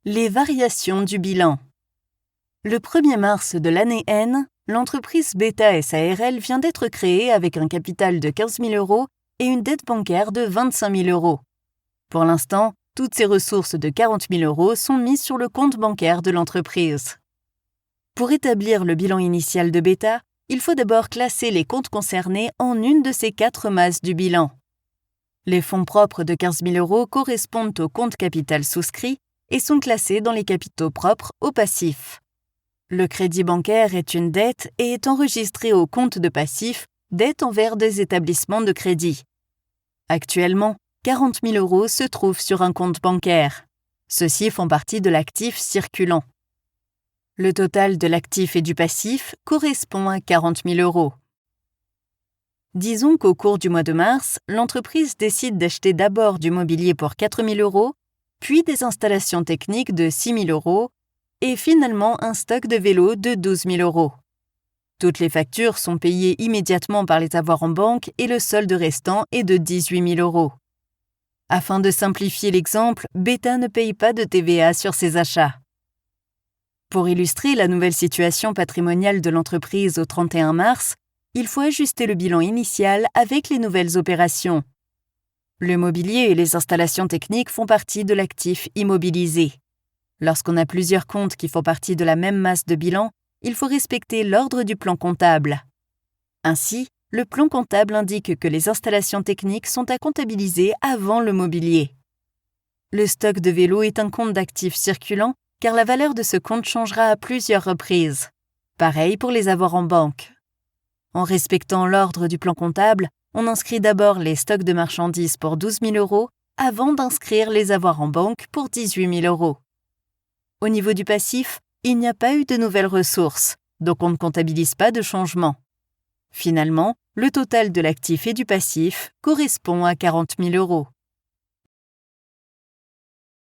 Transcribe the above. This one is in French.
Les variations du bilan. Le 1er mars de l'année N, l'entreprise Beta SARL vient d'être créée avec un capital de 15 000 € et une dette bancaire de 25 000 €. Pour l'instant, toutes ces ressources de 40 000 € sont mises sur le compte bancaire de l'entreprise. Pour établir le bilan initial de Beta, il faut d'abord classer les comptes concernés en une de ces 4 masses du bilan. Les fonds propres de 15 000 € correspondent au compte capital souscrit et sont classés dans les capitaux propres au passif. Le crédit bancaire est une dette et est enregistré au compte de passif dette envers des établissements de crédit. Actuellement, 40 000 € se trouvent sur un compte bancaire. Ceux-ci font partie de l'actif circulant. Le total de l'actif et du passif correspond à 40 000 €. Disons qu'au cours du mois de mars, l'entreprise décide d'acheter d'abord du mobilier pour 4 000 €, puis des installations techniques de 6 000 € et finalement un stock de vélos de 12 000 €. Toutes les factures sont payées immédiatement par les avoirs en banque et le solde restant est de 18 000 €. Afin de simplifier l'exemple, Beta ne paye pas de TVA sur ses achats. Pour illustrer la nouvelle situation patrimoniale de l'entreprise au 31 mars, il faut ajuster le bilan initial avec les nouvelles opérations. Le mobilier et les installations techniques font partie de l'actif immobilisé. Lorsqu'on a plusieurs comptes qui font partie de la même masse de bilan, il faut respecter l'ordre du plan comptable. Ainsi, le plan comptable indique que les installations techniques sont à comptabiliser avant le mobilier. Le stock de vélos est un compte d'actifs circulants car la valeur de ce compte changera à plusieurs reprises. Pareil pour les avoirs en banque. En respectant l'ordre du plan comptable, on inscrit d'abord les stocks de marchandises pour 12 000 € avant d'inscrire les avoirs en banque pour 18 000 €. Au niveau du passif, il n'y a pas eu de nouvelles ressources, donc on ne comptabilise pas de changement. Finalement, le total de l'actif et du passif correspond à 40 000 €.